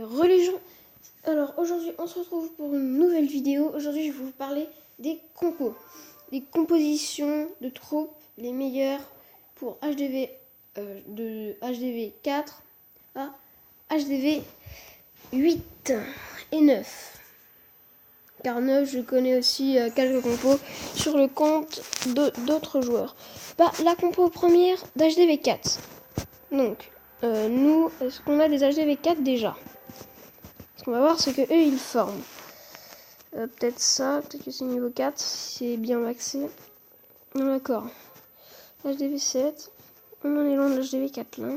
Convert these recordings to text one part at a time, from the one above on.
Religion. Alors aujourd'hui on se retrouve pour une nouvelle vidéo. Aujourd'hui je vais vous parler des compos, des compositions de troupes les meilleures pour HDV de HDV 4 à HDV 8 et 9. Car 9 je connais aussi quelques compos sur le compte d'autres joueurs. La compo première d'HDV 4. Donc nous, est-ce qu'on a des HDV 4 déjà? Ce qu'on va voir, c'est que eux ils forment. Peut-être ça, peut-être que c'est niveau 4, si c'est bien maxé. Non, d'accord. HDV 7. On en est loin de l'HDV 4 là.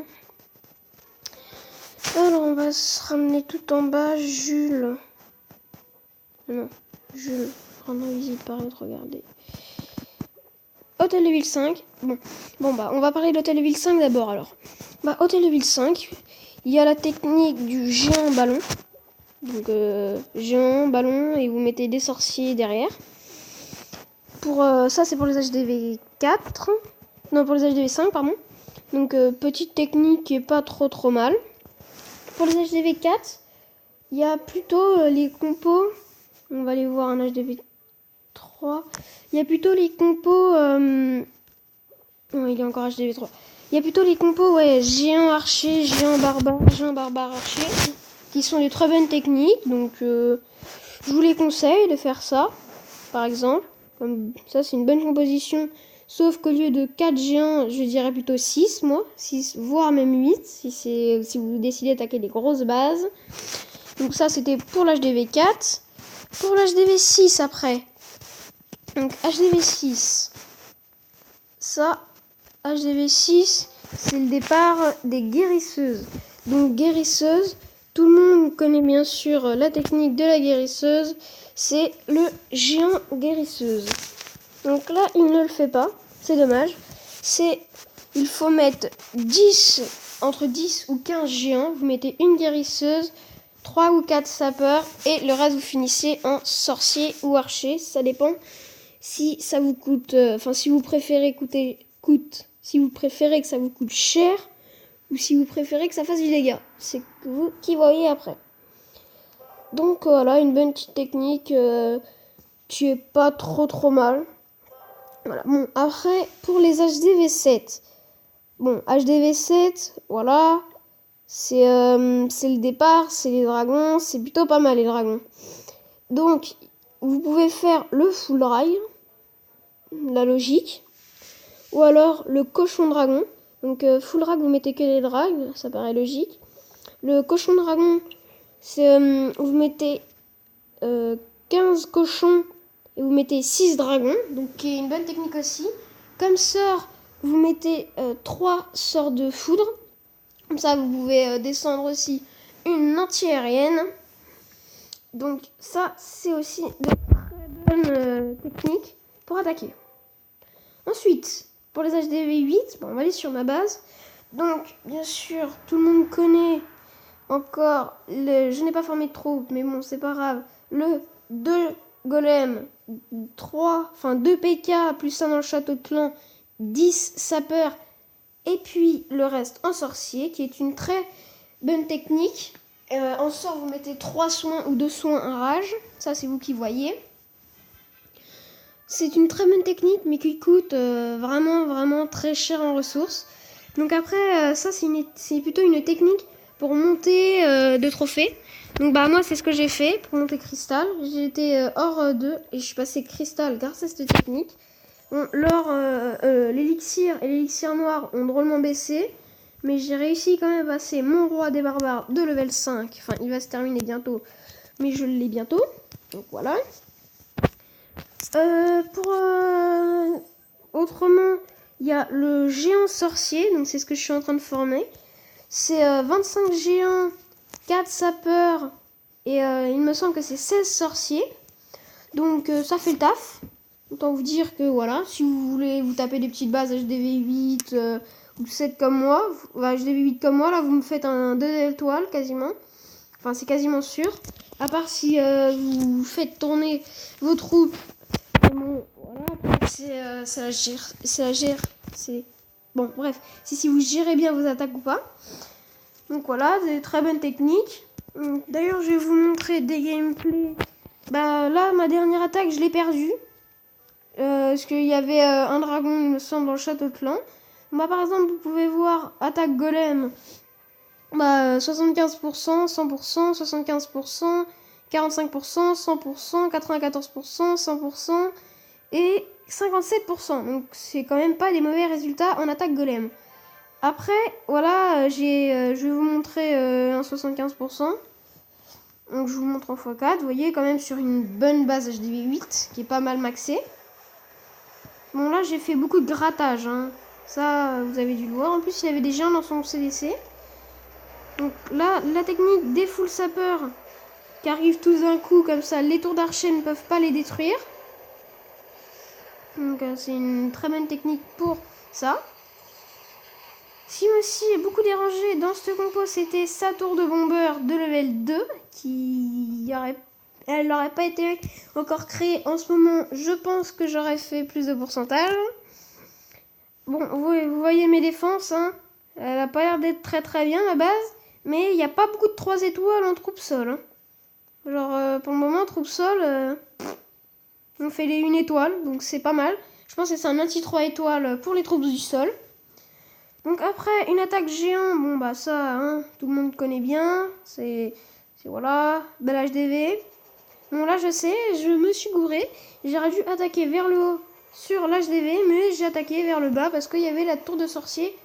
Alors on va se ramener tout en bas. Jules. Non, Jules. Rendre visite par l'autre, regardez. Hôtel de ville 5. Bon, on va parler de l'hôtel de ville 5 d'abord alors. Hôtel de ville 5, il y a la technique du géant ballon. Donc géant, ballon, et vous mettez des sorciers derrière. Pour ça c'est pour les HDV 4. Non, pour les HDV 5, pardon. Donc petite technique qui est pas trop mal. Pour les HDV 4, il y a plutôt les compos. On va aller voir un HDV 3. Il y a plutôt les compos. Non, il est encore HDV 3. Il y a plutôt les compos, ouais, géant archer, géant barbare archer, qui sont des très bonnes techniques. Donc je vous les conseille de faire ça, par exemple. Comme ça, c'est une bonne composition. Sauf qu'au lieu de 4 géants, je dirais plutôt 6, moi. 6, voire même 8, si vous décidez d'attaquer des grosses bases. Donc ça, c'était pour l'HDV 4. Pour l'HDV 6, après. Donc HDV 6. Ça, HDV 6, c'est le départ des guérisseuses. Donc guérisseuse, tout le monde connaît bien sûr la technique de la guérisseuse. C'est le géant guérisseuse. Donc là, il ne le fait pas. C'est dommage. Il faut mettre entre 10 ou 15 géants. Vous mettez une guérisseuse, 3 ou 4 sapeurs. Et le reste, vous finissez en sorcier ou archer. Ça dépend si ça vous coûte... si vous préférez si vous préférez que ça vous coûte cher ou si vous préférez que ça fasse du dégât. C'est vous qui voyez après. Donc voilà, une bonne petite technique qui est pas trop mal. Voilà. Bon, après, pour les HDV 7. Bon, HDV 7, voilà. C'est le départ, c'est les dragons. C'est plutôt pas mal, les dragons. Donc, vous pouvez faire le full rail. La logique. Ou alors, le cochon dragon. Donc, full drag, vous mettez que les drags. Ça paraît logique. Le cochon dragon, c'est vous mettez 15 cochons et vous mettez 6 dragons, donc qui est une bonne technique aussi. Comme sort, vous mettez 3 sorts de foudre. Comme ça, vous pouvez descendre aussi une anti-aérienne. Donc ça, c'est aussi de très bonnes techniques pour attaquer. Ensuite, pour les HDV 8, on va aller sur ma base. Donc, bien sûr, tout le monde connaît encore, je n'ai pas formé de troupe, mais bon, c'est pas grave. Le 2 golem, 2 PK, plus 1 dans le château de clan, 10 sapeurs, et puis le reste en sorcier, qui est une très bonne technique. En sort, vous mettez 3 soins ou 2 soins en rage. Ça, c'est vous qui voyez. C'est une très bonne technique, mais qui coûte vraiment très cher en ressources. Donc après, ça, c'est plutôt une technique pour monter de trophées. Donc moi c'est ce que j'ai fait pour monter cristal. J'ai été or 2 et je suis passé cristal grâce à cette technique. L'or, l'élixir et l'élixir noir ont drôlement baissé. Mais j'ai réussi quand même à passer mon roi des barbares de level 5. Enfin il va se terminer bientôt. Mais je l'ai bientôt. Donc voilà. Autrement, il y a le géant sorcier. Donc c'est ce que je suis en train de former. C'est 25 géants, 4 sapeurs et il me semble que c'est 16 sorciers. Donc ça fait le taf. Autant vous dire que voilà, si vous voulez vous taper des petites bases HDV 8 ou 7 comme moi, HDV 8 comme moi, là vous me faites un 2 étoiles quasiment. Enfin c'est quasiment sûr. À part si vous faites tourner vos troupes. Bon, voilà, c'est la gère. Bon, bref, si vous gérez bien vos attaques ou pas. Donc voilà, des très bonnes techniques. D'ailleurs, je vais vous montrer des gameplays. Bah là, ma dernière attaque, je l'ai perdue. Parce qu'il y avait un dragon, il me semble, dans le château de clan. Bah, par exemple, vous pouvez voir attaque golem. Bah, 75%, 100%, 75%, 45%, 100%, 94%, 100% et 57%. Donc, c'est quand même pas des mauvais résultats en attaque golem. Après, voilà, je vais vous montrer un 75%. Donc, je vous montre en x4. Vous voyez, quand même sur une bonne base HDV 8 qui est pas mal maxée. Bon, là, j'ai fait beaucoup de grattage. Hein. Ça, vous avez dû le voir. En plus, il y avait des géants dans son CDC. Donc là, la technique des full sapeurs qui arrivent tous d'un coup, comme ça, les tours d'archer ne peuvent pas les détruire. Donc, c'est une très bonne technique pour ça. Ce qui m'a aussi beaucoup dérangé dans ce compo, c'était sa tour de bombeur de level 2, elle n'aurait pas été encore créée en ce moment. Je pense que j'aurais fait plus de pourcentage. Bon, vous voyez mes défenses, hein. Elle n'a pas l'air d'être très très bien, ma base. Mais il n'y a pas beaucoup de 3 étoiles en troupe sol. Hein. Genre, pour le moment, troupe sol, on fait les 1 étoile, donc c'est pas mal. Je pense que c'est un anti-3 étoiles pour les troupes du sol. Donc après, une attaque géant, bon bah ça, hein, tout le monde connaît bien. C'est voilà, bel HDV. Bon là, je sais, je me suis gouré. J'aurais dû attaquer vers le haut sur l'HDV, mais j'ai attaqué vers le bas parce qu'il y avait la tour de sorcier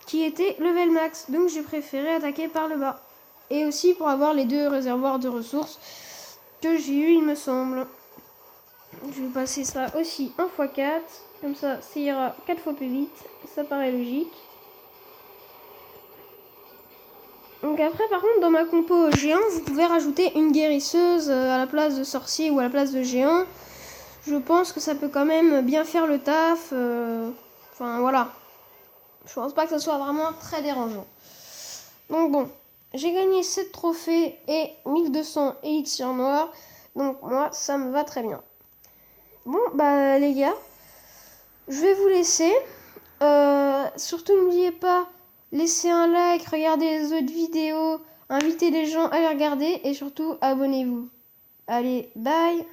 qui était level max. Donc j'ai préféré attaquer par le bas. Et aussi pour avoir les 2 réservoirs de ressources que j'ai eu, il me semble. Je vais passer ça aussi en x4. Comme ça ira 4 fois plus vite. Ça paraît logique. Donc après, par contre, dans ma compo géant, vous pouvez rajouter une guérisseuse à la place de sorcier ou à la place de géant. Je pense que ça peut quand même bien faire le taf. Enfin, voilà. Je pense pas que ça soit vraiment très dérangeant. Donc bon, j'ai gagné 7 trophées et 1200 élixirs noirs. Donc moi, ça me va très bien. Bon, bah les gars, je vais vous laisser. Surtout, n'oubliez pas, laissez un like, regardez les autres vidéos, invitez les gens à les regarder et surtout, abonnez-vous. Allez, bye!